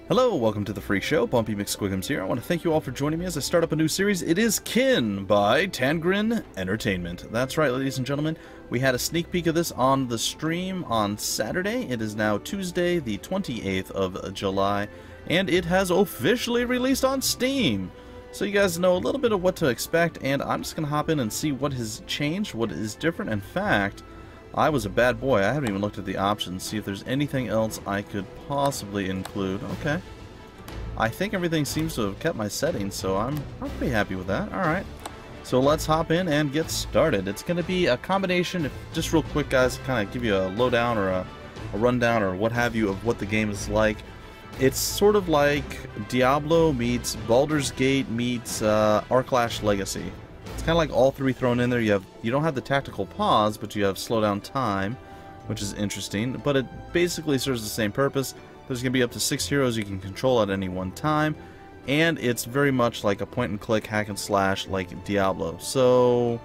Hello, welcome to the Free Show. Bumpy McSquigums here. I want to thank you all for joining me as I start up a new series. It is Kyn by Tangrin Entertainment. That's right, ladies and gentlemen. We had a sneak peek of this on the stream on Saturday. It is now Tuesday, the 28th of July, and it has officially released on Steam. So you guys know a little bit of what to expect, and I'm just going to hop in and see what has changed, what is different. In fact, I was a bad boy. I haven't even looked at the options, see if there's anything else I could possibly include. Okay. I think everything seems to have kept my settings, so I'm pretty happy with that. Alright. So let's hop in and get started. It's going to be a combination, just real quick guys, kind of give you a lowdown or a rundown or what have you of what the game is like. It's sort of like Diablo meets Baldur's Gate meets Aarklash Legacy. It's kind of like all three thrown in there. You don't have the tactical pause, but you have slow down time, which is interesting. But it basically serves the same purpose. There's going to be up to 6 heroes you can control at any one time, and it's very much like a point-and-click hack and slash like Diablo. So,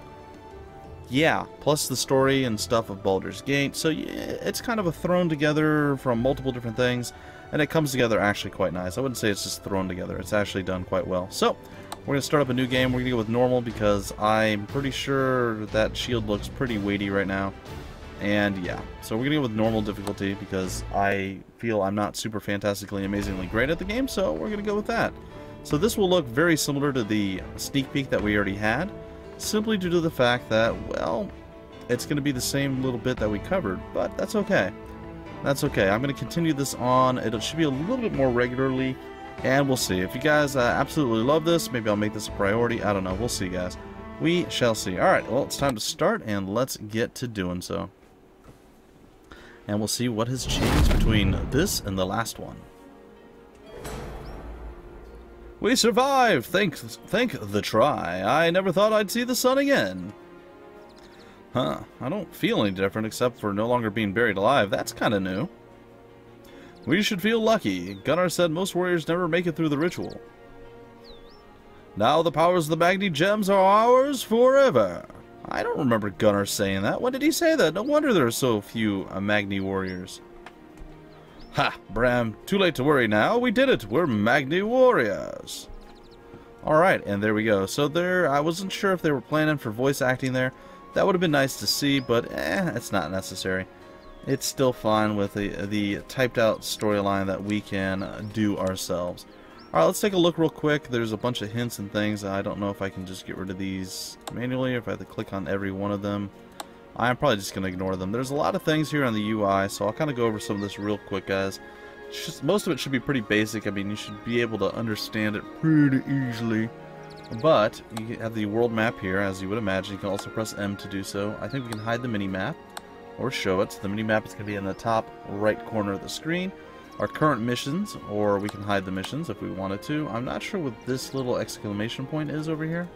yeah, plus the story and stuff of Baldur's Gate. So yeah, it's kind of a thrown together from multiple different things, and it comes together actually quite nice. I wouldn't say it's just thrown together. It's actually done quite well. So, we're going to start up a new game. We're going to go with normal because I'm pretty sure that shield looks pretty weighty right now. And yeah, so we're going to go with normal difficulty because I feel I'm not super fantastically amazingly great at the game, so we're going to go with that. So this will look very similar to the sneak peek that we already had, simply due to the fact that, well, it's going to be the same little bit that we covered, but that's okay. That's okay. I'm going to continue this on. It should be a little bit more regularly, and we'll see. If you guys absolutely love this, maybe I'll make this a priority. I don't know. We'll see, guys. We shall see. Alright, well, it's time to start, and let's get to doing so. And we'll see what has changed between this and the last one. We survived! Thank the try. I never thought I'd see the sun again. Huh, I don't feel any different except for no longer being buried alive. That's kind of new. We should feel lucky. Gunnar said most warriors never make it through the ritual. Now the powers of the Magni gems are ours forever. I don't remember Gunnar saying that. When did he say that? No wonder there are so few Magni warriors. Ha! Bram, too late to worry now. We did it. We're Magni warriors. Alright, and there we go. So there, I wasn't sure if they were planning for voice acting there. That would have been nice to see, but it's not necessary. It's still fine with the typed out storyline that we can do ourselves. Alright, let's take a look real quick. There's a bunch of hints and things. I don't know if I can just get rid of these manually or if I have to click on every one of them. I'm probably just going to ignore them. There's a lot of things here on the UI, so I'll kind of go over some of this real quick, guys. Most of it should be pretty basic. I mean, you should be able to understand it pretty easily. But you have the world map here, as you would imagine. You can also press M to do so. I think we can hide the mini-map or show it. So the mini-map is going to be in the top right corner of the screen. Our current missions, or we can hide the missions if we wanted to. I'm not sure what this little exclamation point is over here.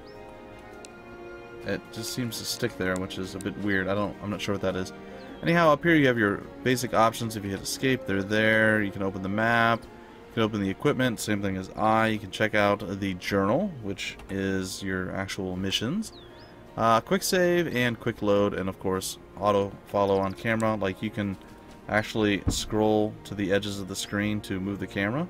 It just seems to stick there, which is a bit weird. I'm not sure what that is. Anyhow, up here you have your basic options. If you hit escape, they're there. You can open the map. You can open the equipment. Same thing as I. You can check out the journal, which is your actual missions. Quick save and quick load, and of course auto follow on camera. Like you can actually scroll to the edges of the screen to move the camera.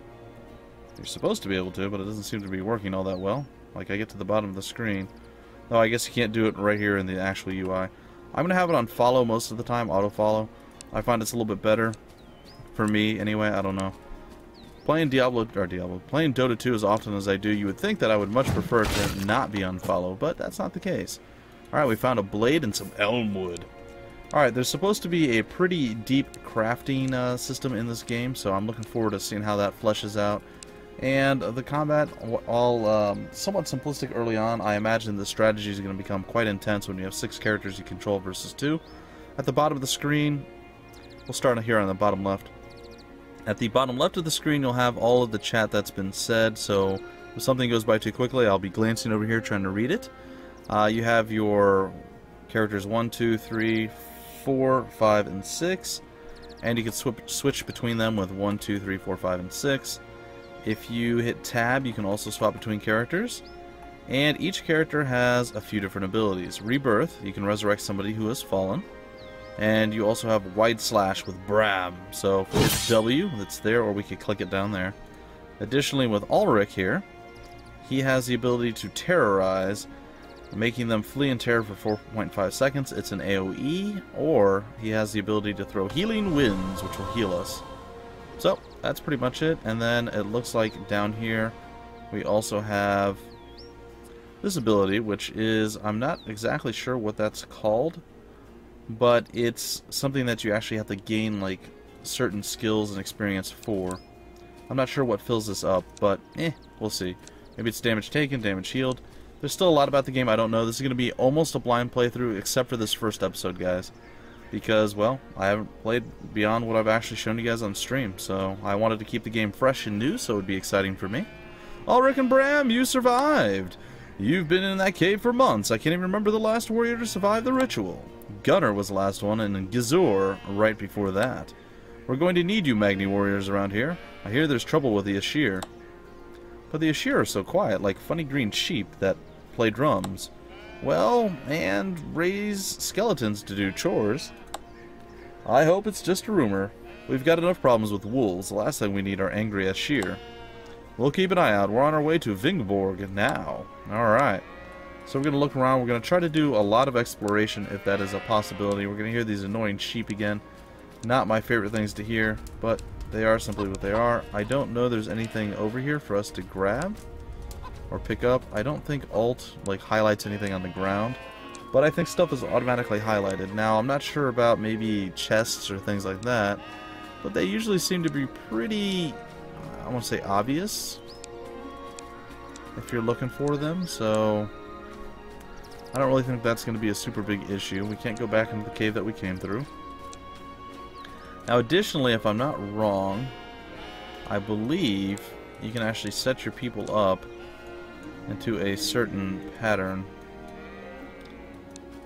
You're supposed to be able to, but it doesn't seem to be working all that well. Like I get to the bottom of the screen. Oh, I guess you can't do it right here in the actual UI. I'm going to have it on follow most of the time, auto follow. I find it's a little bit better for me anyway. I don't know. Playing playing Dota 2 as often as I do, you would think that I would much prefer to not be on follow, but that's not the case. Alright, we found a blade and some elmwood. Alright, there's supposed to be a pretty deep crafting system in this game, so I'm looking forward to seeing how that fleshes out. And the combat, all somewhat simplistic early on. I imagine the strategy is going to become quite intense when you have 6 characters you control versus 2. At the bottom of the screen, we'll start here on the bottom left. At the bottom left of the screen, you'll have all of the chat that's been said, so if something goes by too quickly, I'll be glancing over here trying to read it. You have your characters 1, 2, 3, 4, 5, and 6, and you can switch between them with 1, 2, 3, 4, 5, and 6. If you hit tab, you can also swap between characters, and each character has a few different abilities. Rebirth, you can resurrect somebody who has fallen, and you also have wide slash with Bram. So if we hit W, that's there, or we could click it down there. Additionally, with Ulrich here, he has the ability to terrorize, making them flee in terror for 4.5 seconds. It's an AoE, or he has the ability to throw healing winds, which will heal us. So, that's pretty much it. And then it looks like down here, we also have this ability, which is, I'm not exactly sure what that's called, but it's something that you actually have to gain, like, certain skills and experience for. I'm not sure what fills this up, but we'll see. Maybe it's damage taken, damage healed. There's still a lot about the game I don't know. This is going to be almost a blind playthrough, except for this first episode, guys. Because, well, I haven't played beyond what I've actually shown you guys on stream, so I wanted to keep the game fresh and new, so it would be exciting for me. Ulrich and Bram, you survived! You've been in that cave for months. I can't even remember the last warrior to survive the ritual. Gunnar was the last one, and Gizur right before that. We're going to need you Magni warriors around here. I hear there's trouble with the Ashir. But the Ashir are so quiet, like funny green sheep that play drums. Well, and raise skeletons to do chores. I hope it's just a rumor. We've got enough problems with wolves. The last thing we need are angry Ashir. We'll keep an eye out. We're on our way to Vingborg now. Alright. So we're going to look around. We're going to try to do a lot of exploration if that is a possibility. We're going to hear these annoying sheep again. Not my favorite things to hear, but they are simply what they are. I don't know there's anything over here for us to grab or pick up. I don't think Alt like highlights anything on the ground, but I think stuff is automatically highlighted. Now, I'm not sure about maybe chests or things like that, but they usually seem to be pretty, I want to say obvious if you're looking for them, so I don't really think that's going to be a super big issue. We can't go back into the cave that we came through. Now, additionally, if I'm not wrong, I believe you can actually set your people up into a certain pattern.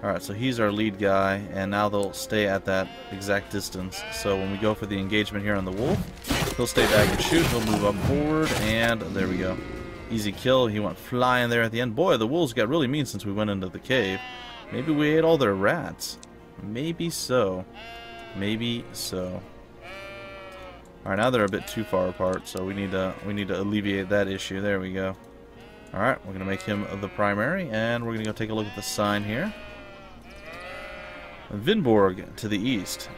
Alright, so he's our lead guy, and now they'll stay at that exact distance. So when we go for the engagement here on the wolf, he'll stay back and shoot, he'll move up forward, and there we go. Easy kill, he went flying there at the end. Boy, the wolves got really mean since we went into the cave. Maybe we ate all their rats. Maybe so. Maybe so. Alright, now they're a bit too far apart, so we need to alleviate that issue. There we go. Alright, we're gonna make him the primary, and we're gonna go take a look at the sign here. Vinborg to the east.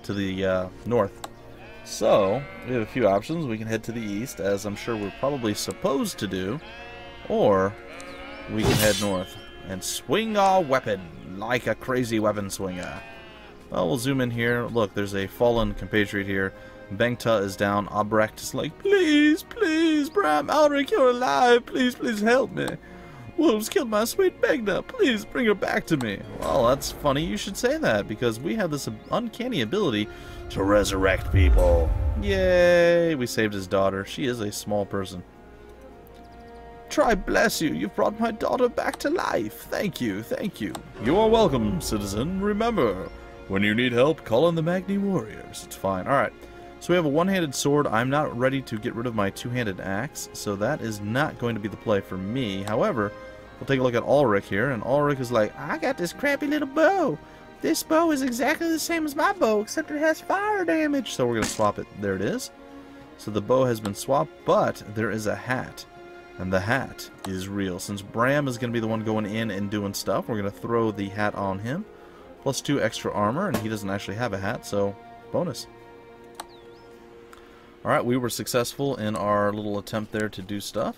To the north. So, we have a few options. We can head to the east, as I'm sure we're probably supposed to do, or we can head north and swing our weapon like a crazy weapon swinger. Well, we'll zoom in here. Look, there's a fallen compatriot here. Bengta is down. Albrecht is like, please, please, Bram, Ulrich, you're alive. Please, please help me. Wolves killed my sweet Bengta. Please bring her back to me. Well, that's funny you should say that, because we have this uncanny ability to resurrect people. Yay! We saved his daughter. She is a small person. Try bless you. You've brought my daughter back to life. Thank you. Thank you. You are welcome, citizen. Remember, when you need help, call on the Magni warriors. It's fine. Alright. So we have a one-handed sword. I'm not ready to get rid of my two-handed axe, so that is not going to be the play for me. However, we'll take a look at Ulrich here, and Ulrich is like, I got this crappy little bow. This bow is exactly the same as my bow, except it has fire damage. So we're going to swap it. There it is. So the bow has been swapped, but there is a hat. And the hat is real. Since Bram is going to be the one going in and doing stuff, we're going to throw the hat on him. Plus 2 extra armor, and he doesn't actually have a hat, so bonus. Alright, we were successful in our little attempt there to do stuff.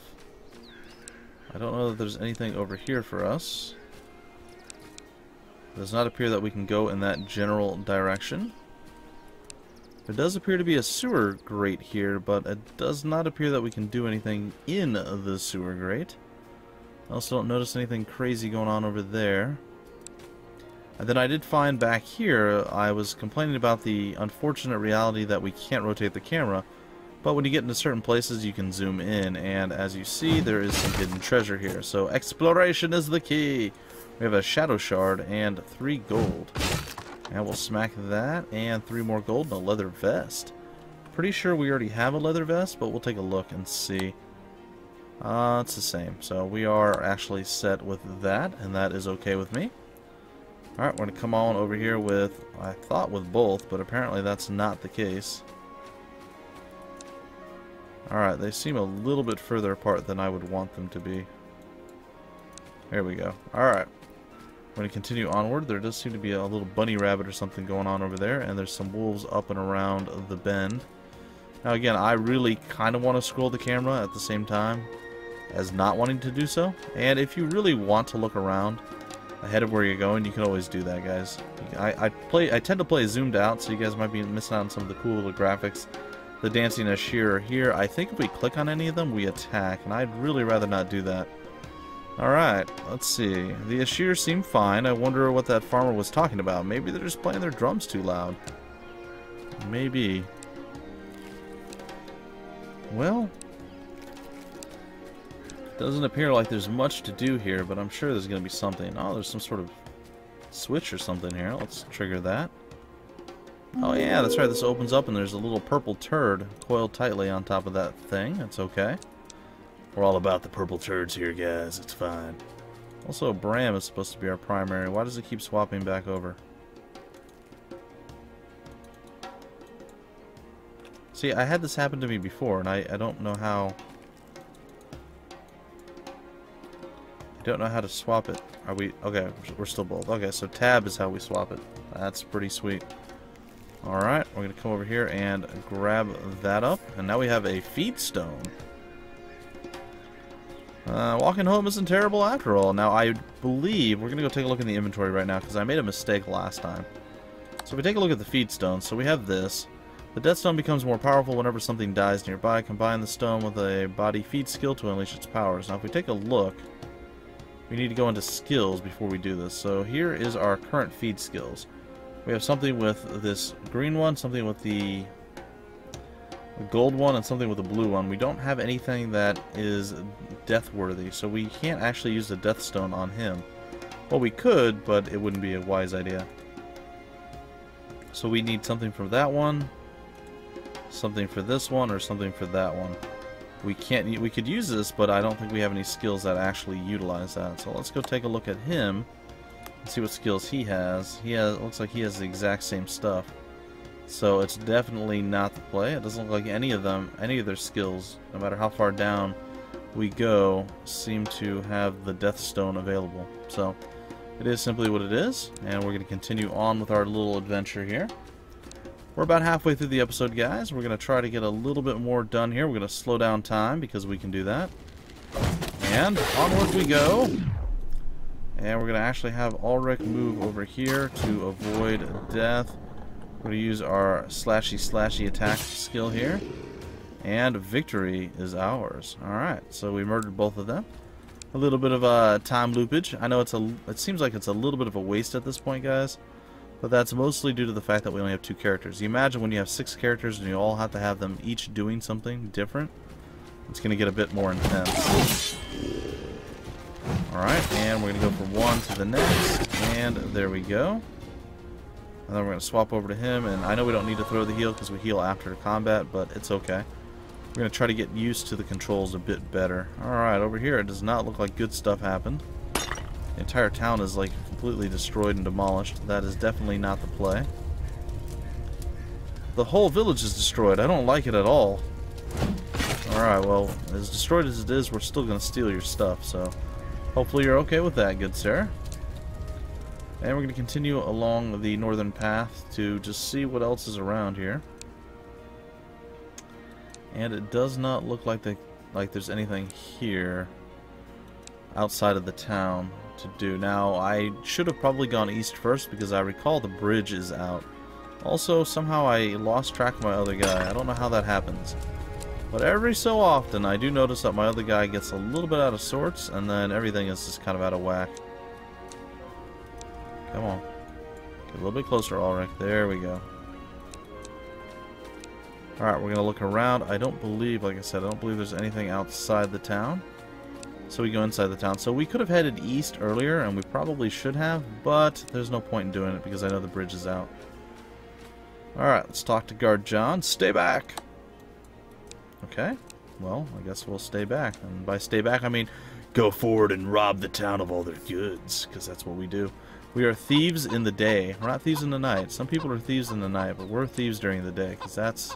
I don't know that there's anything over here for us. It does not appear that we can go in that general direction. There does appear to be a sewer grate here, but it does not appear that we can do anything in the sewer grate. I also don't notice anything crazy going on over there. And then I did find back here, I was complaining about the unfortunate reality that we can't rotate the camera, but when you get into certain places you can zoom in, and as you see there is some hidden treasure here. So exploration is the key! We have a shadow shard and 3 gold. And we'll smack that, and 3 more gold and a leather vest. Pretty sure we already have a leather vest, but we'll take a look and see. It's the same. So we are actually set with that, and that is okay with me. Alright, we're going to come on over here with, I thought with both, but apparently that's not the case. Alright, they seem a little bit further apart than I would want them to be. There we go. Alright. We're going to continue onward. There does seem to be a little bunny rabbit or something going on over there, and there's some wolves up and around the bend. Now again, I really kind of want to scroll the camera at the same time as not wanting to do so. And if you really want to look around ahead of where you're going, you can always do that, guys. I tend to play zoomed out, so you guys might be missing out on some of the cool little graphics. The dancing Ashir here, I think if we click on any of them, we attack, and I'd really rather not do that. Alright, let's see. The Ashir seem fine. I wonder what that farmer was talking about. Maybe they're just playing their drums too loud. Maybe. Well, doesn't appear like there's much to do here, but I'm sure there's going to be something. Oh, there's some sort of switch or something here. Let's trigger that. Oh yeah, that's right. This opens up and there's a little purple turd coiled tightly on top of that thing. That's okay. We're all about the purple turds here, guys. It's fine. Also, Bram is supposed to be our primary. Why does it keep swapping back over? See, I had this happen to me before, and I don't know how... I don't know how to swap it. Are we... Okay, we're still both. Okay, so tab is how we swap it. That's pretty sweet. Alright, we're going to come over here and grab that up. And now we have a feed stone. Walking home isn't terrible after all. Now, I believe... We're going to go take a look in the inventory right now, because I made a mistake last time. So if we take a look at the feed stone, so we have this. The death stone becomes more powerful whenever something dies nearby. Combine the stone with a body feed skill to unleash its powers. Now, if we take a look... We need to go into skills before we do this. So here is our current feed skills. We have something with this green one, something with the gold one, and something with the blue one. We don't have anything that is death worthy, so we can't actually use the death stone on him. Well, we could, but it wouldn't be a wise idea. So we need something for that one, something for this one, or something for that one. We could use this, but I don't think we have any skills that actually utilize that. So let's go take a look at him and see what skills he has. Looks like he has the exact same stuff. So it's definitely not the play. It doesn't look like any of their skills, no matter how far down we go, seem to have the death stone available. So it is simply what it is, and we're going to continue on with our little adventure here. We're about halfway through the episode, guys. We're going to try to get a little bit more done here. We're going to slow down time because we can do that. And onward we go. And we're going to actually have Ulrich move over here to avoid death. We're going to use our slashy attack skill here. And victory is ours. Alright, so we murdered both of them. A little bit of time loopage. I know it seems like it's a little bit of a waste at this point, guys. But that's mostly due to the fact that we only have 2 characters. You imagine when you have 6 characters and you all have to have them each doing something different. It's going to get a bit more intense. Alright, and we're going to go from one to the next. And there we go. And then we're going to swap over to him. And I know we don't need to throw the heal because we heal after combat, but it's okay. We're going to try to get used to the controls a bit better. Alright, over here it does not look like good stuff happened. The entire town is like completely destroyed and demolished. That is definitely not the play. The whole village is destroyed. I don't like it at all. Alright, well, as destroyed as it is, we're still going to steal your stuff, so hopefully you're okay with that, good sir. And we're going to continue along the northern path to just see what else is around here. And it does not look like there's anything here outside of the town to do. Now, I should have probably gone east first because I recall the bridge is out. Also, somehow I lost track of my other guy. I don't know how that happens. But every so often, I do notice that my other guy gets a little bit out of sorts, and then everything is just kind of out of whack. Come on. Get a little bit closer, Ulrich. There we go. Alright, we're going to look around. I don't believe, like I said, I don't believe there's anything outside the town. So we go inside the town. So we could have headed east earlier, and we probably should have, but there's no point in doing it because I know the bridge is out. Alright, let's talk to Guard John. Stay back! Okay, well, I guess we'll stay back. And by stay back, I mean go forward and rob the town of all their goods, because that's what we do. We are thieves in the day. We're not thieves in the night. Some people are thieves in the night, but we're thieves during the day, because that's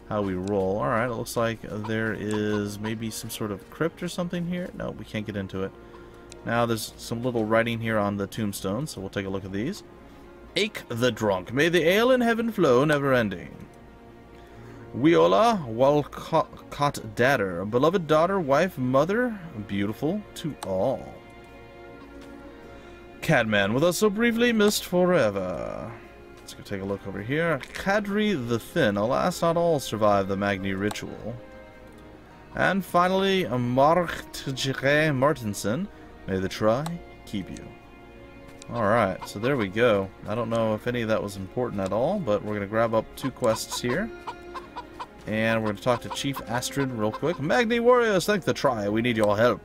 how we roll. Alright, it looks like there is maybe some sort of crypt or something here. No, we can't get into it. Now there's some little writing here on the tombstone, so we'll take a look at these. Ake the drunk, may the ale in heaven flow never ending. Wiola Walcott Dadder, beloved daughter, wife, mother, beautiful to all. Cadman, with us so briefly, missed forever. Let's go take a look over here. Kadri the Thin, alas not all survive the Magni ritual. And finally, Martjere Martinson, may the try keep you. Alright, so there we go. I don't know if any of that was important at all, but we're going to grab up 2 quests here. And we're going to talk to Chief Astrid real quick. Magni Warriors, thank the try. We need your help.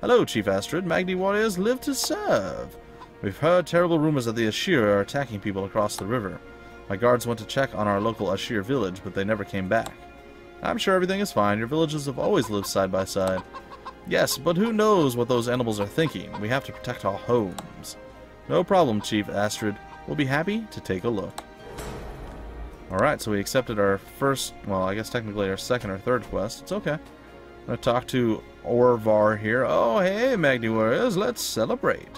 Hello, Chief Astrid. Magni Warriors live to serve. We've heard terrible rumors that the Ashir are attacking people across the river. My guards went to check on our local Ashir village, but they never came back. I'm sure everything is fine. Your villages have always lived side by side. Yes, but who knows what those animals are thinking? We have to protect our homes. No problem, Chief Astrid. We'll be happy to take a look. Alright, so we accepted our first, well, I guess technically our second or third quest. It's okay. I'm going to talk to Orvar here. Oh, hey, Magni Warriors, let's celebrate.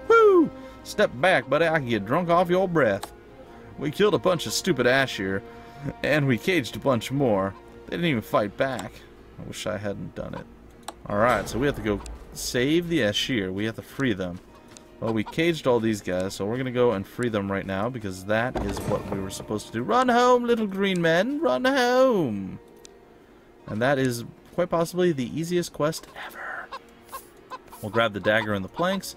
Woo! Step back, buddy. I can get drunk off your breath. We killed a bunch of stupid Ashir, and we caged a bunch more. They didn't even fight back. I wish I hadn't done it. Alright, so we have to go save the Ashir. We have to free them. Well, we caged all these guys, so we're going to go and free them right now, because that is what we were supposed to do. Run home, little green men! Run home! And that is quite possibly the easiest quest ever. We'll grab the dagger and the planks.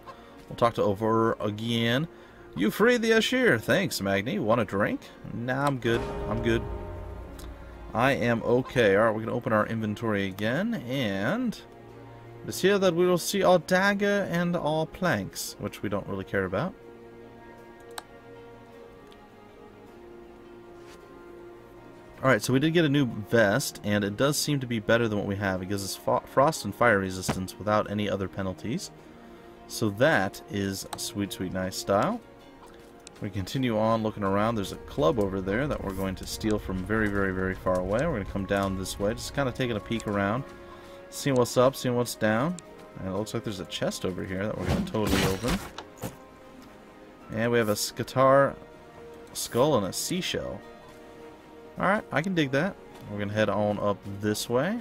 We'll talk to Over again. You freed the Ashir. Thanks, Magni. Want a drink? Nah, I'm good. I'm good. I am okay. Alright, we're going to open our inventory again, and it's here that we will see our dagger and our planks, which we don't really care about. Alright, so we did get a new vest, and it does seem to be better than what we have. It gives us frost and fire resistance without any other penalties. So that is sweet, sweet, nice style. We continue on looking around. There's a club over there that we're going to steal from very, very, very far away. We're going to come down this way, just kind of taking a peek around, seeing what's up, seeing what's down. And it looks like there's a chest over here that we're going to totally open. And we have a Skatar skull and a seashell. Alright, I can dig that. We're going to head on up this way.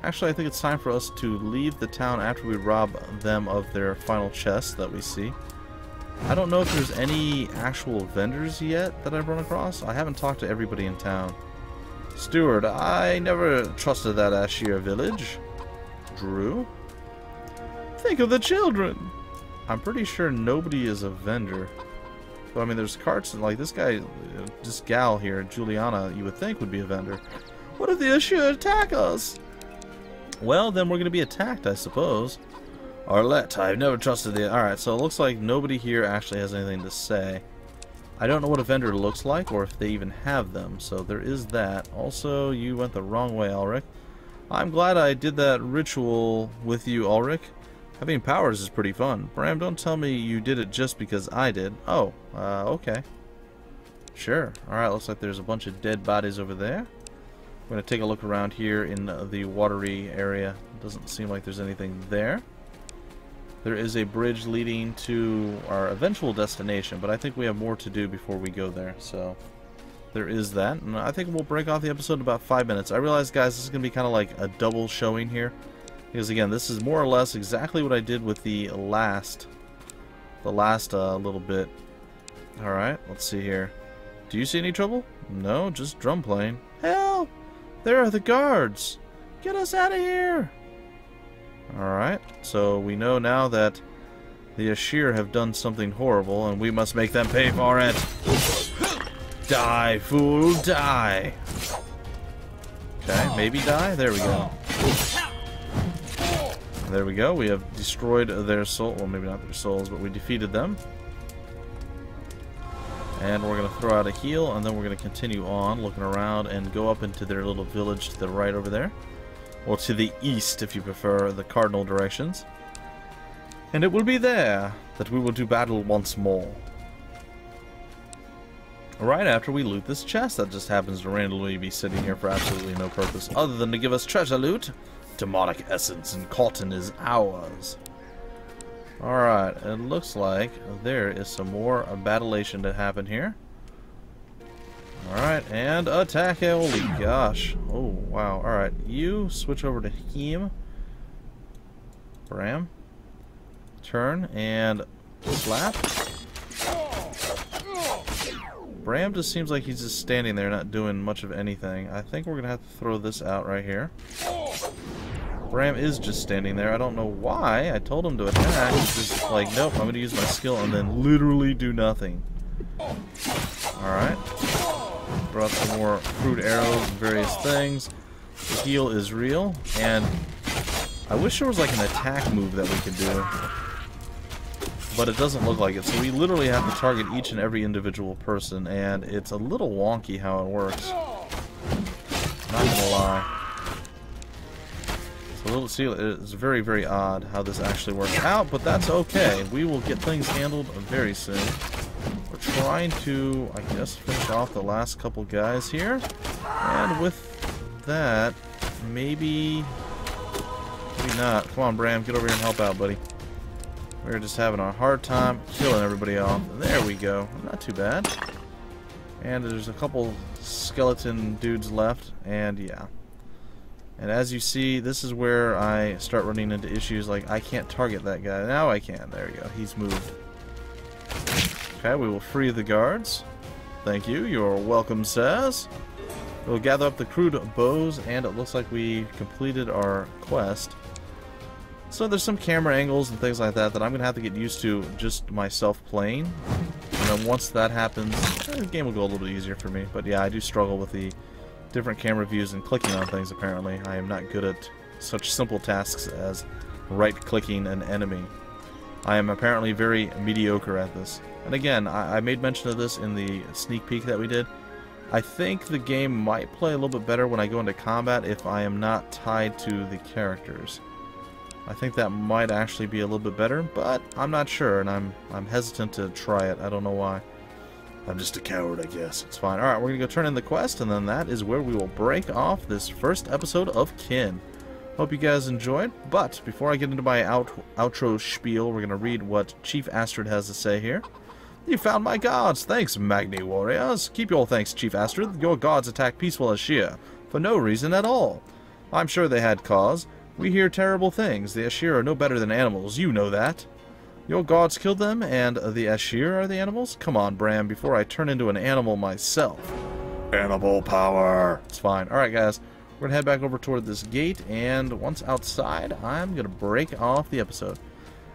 Actually, I think it's time for us to leave the town after we rob them of their final chest that we see. I don't know if there's any actual vendors yet that I've run across. I haven't talked to everybody in town. Steward, I never trusted that Ashir village. Drew? Think of the children! I'm pretty sure nobody is a vendor. But I mean, there's carts, and like this guy, this gal here, Juliana, you would think would be a vendor. What if the Ashir attack us? Well, then we're going to be attacked, I suppose. Arlette, I've never trusted the... Alright, so it looks like nobody here actually has anything to say. I don't know what a vendor looks like, or if they even have them, so there is that. Also, you went the wrong way, Ulrich. I'm glad I did that ritual with you, Ulrich. Having powers is pretty fun. Bram, don't tell me you did it just because I did. Oh, okay. Sure. Alright, looks like there's a bunch of dead bodies over there. We're going to take a look around here in the watery area. Doesn't seem like there's anything there. There is a bridge leading to our eventual destination, but I think we have more to do before we go there, so there is that. And I think we'll break off the episode in about 5 minutes. I realize, guys, this is going to be kind of like a double showing here, because again, this is more or less exactly what I did with the last little bit. Alright, let's see here. Do you see any trouble? No, just drum playing. Help! There are the guards! Get us out of here! Alright, so we know now that the Ashir have done something horrible, and we must make them pay for it! Die, fool, die! Okay, maybe die? There we go. There we go, we have destroyed their soul. Well, maybe not their souls, but we defeated them. And we're going to throw out a heal, and then we're going to continue on, looking around, and go up into their little village to the right over there. Or to the east, if you prefer the cardinal directions. And it will be there that we will do battle once more. right after we loot this chest that just happens to randomly be sitting here for absolutely no purpose other than to give us treasure loot. Demonic essence and cotton is ours. Alright, it looks like there is some more battlation to happen here. Alright, and attack. Holy gosh. Oh, wow. Alright, you switch over to him. Bram. Turn and slap. Bram just seems like he's just standing there not doing much of anything. I think we're going to have to throw this out right here. Bram is just standing there. I don't know why. I told him to attack. He's just like, nope, I'm going to use my skill and then literally do nothing. Alright. Throw out some more crude arrows and various things. The heal is real. And I wish there was like an attack move that we could do. But it doesn't look like it. So we literally have to target each and every individual person. And it's a little wonky how it works. Not going to lie. It's very, very odd how this actually works out, but that's okay. We will get things handled very soon. We're trying to, I guess, finish off the last couple guys here. And with that, maybe not. Come on, Bram, get over here and help out, buddy. We're just having a hard time killing everybody off. There we go. Not too bad. And there's a couple skeleton dudes left, and yeah. And as you see, this is where I start running into issues like I can't target that guy. Now I can. There you go. He's moved. Okay, we will free the guards. Thank you. You're welcome, sirs. We'll gather up the crude bows, and it looks like we completed our quest. So there's some camera angles and things like that that I'm going to have to get used to just myself playing. And then once that happens, the game will go a little bit easier for me. But yeah, I do struggle with the different camera views and clicking on things, apparently. I am not good at such simple tasks as right-clicking an enemy. I am apparently very mediocre at this. And again, I made mention of this in the sneak peek that we did. I think the game might play a little bit better when I go into combat if I am not tied to the characters. I think that might actually be a little bit better, but I'm not sure, and I'm hesitant to try it. I don't know why. I'm just a coward, I guess. It's fine. Alright, we're going to go turn in the quest, and then that is where we will break off this first episode of Kyn. Hope you guys enjoyed, but before I get into my outro spiel, we're going to read what Chief Astrid has to say here. You found my gods. Thanks, Magni warriors. Keep your thanks, Chief Astrid. Your gods attacked peaceful Ashir, for no reason at all. I'm sure they had cause. We hear terrible things. The Ashir are no better than animals. You know that. Your gods killed them, and the Ashir are the animals? Come on, Bram, before I turn into an animal myself. Animal power! It's fine. Alright, guys. We're going to head back over toward this gate, and once outside, I'm going to break off the episode.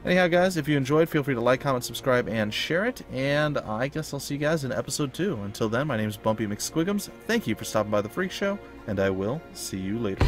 Anyhow, guys, if you enjoyed, feel free to like, comment, subscribe, and share it, and I guess I'll see you guys in episode 2. Until then, my name is Bumpy McSquigums. Thank you for stopping by the Freak Show, and I will see you later.